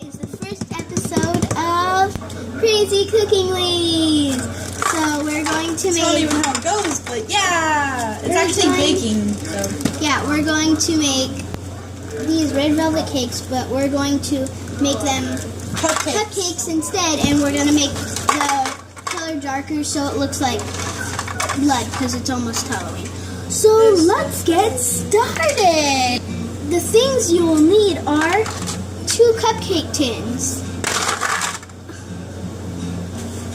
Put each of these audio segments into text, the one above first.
is the first episode of Crazy Cooking Ladies. So we're going to make... I don't even know how it goes, but yeah! It's actually baking, so... Yeah, we're going to make these red velvet cakes, but we're going to make them cupcakes instead, and we're going to make the color darker so it looks like blood, because it's almost Halloween. So let's get started! The things you will need are 2 cupcake tins,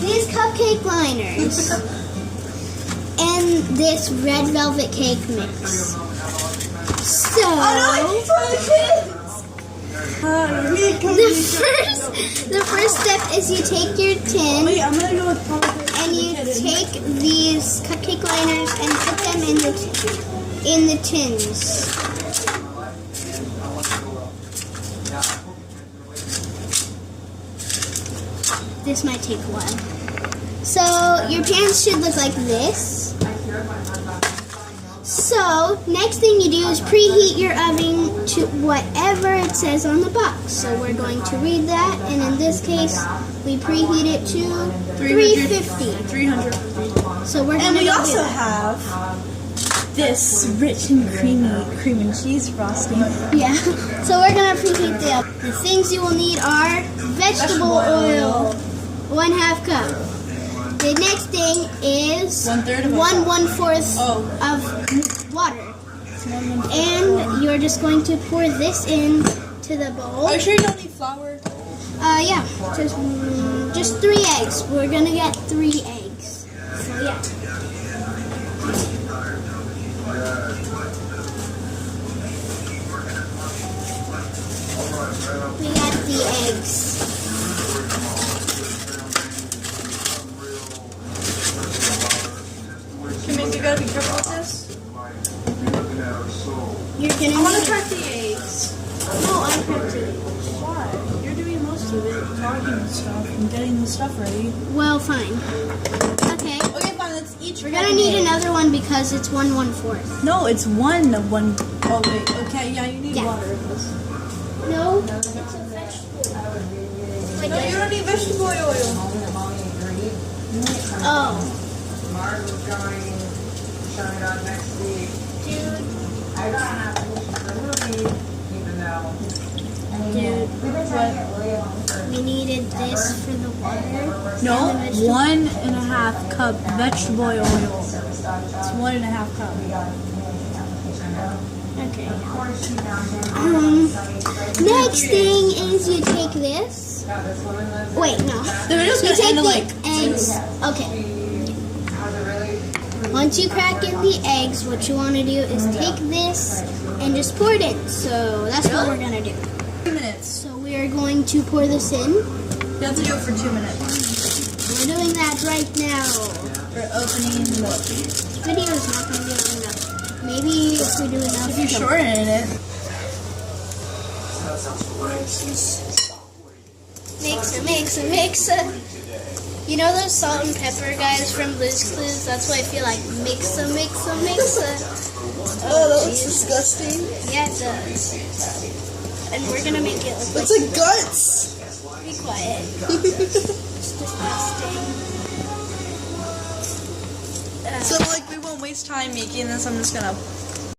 these cupcake liners, and this red velvet cake mix. So, the first step is you take your tin and you take these cupcake liners and put them in the tins. This might take a while. So your pans should look like this. So next thing you do is preheat your oven to whatever it says on the box. So we're going to read that, and in this case we preheat it to 350. 350. So we're And going we to also have this rich and creamy cream and cheese frosting. Yeah. So we're going to preheat the oven. The things you will need are vegetable oil, 1/2 cup. The next thing is 1/4 of water. And you're just going to pour this in to the bowl. Are you sure you don't need flour? Yeah, just 3 eggs. We're going to get 3 eggs. So yeah. We got the eggs. You gotta be careful with this. You're gonna I want to crack the eggs. No, I cracked it. Why? You're doing most of it, talking and stuff, and getting the stuff ready. Well, fine. Okay. Okay, fine. Let's each. We're gonna need another one because it's 1/4. No, it's one. Oh wait. Okay, yeah, you need water. No, it's a vegetable. No, you don't need vegetable oil. Oh. Mark was going showing up next week. Dude. I got an application for the movie, even though. Dude. We needed this for the water. No, and the vegetable. 1.5 cup vegetable oil. It's 1.5 cup. Okay. Next thing is you take this. Wait, no. The video's You gonna take end in the like eggs. Okay. Once you crack in the eggs, what you want to do is take this and just pour it in. So that's what we're gonna do. 2 minutes. So we are going to pour this in. You have to do it for 2 minutes. We're doing that right now. For opening the. This video is not going to be long enough. Maybe if we do enough. If you shorten it. Mixa. You know those salt and pepper guys from Blue's Clues? That's why I feel like mixa. Oh, that looks disgusting. Yeah, it does. And we're gonna make it look It's like guts. Be quiet. It's disgusting. So like we won't waste time making this. I'm just gonna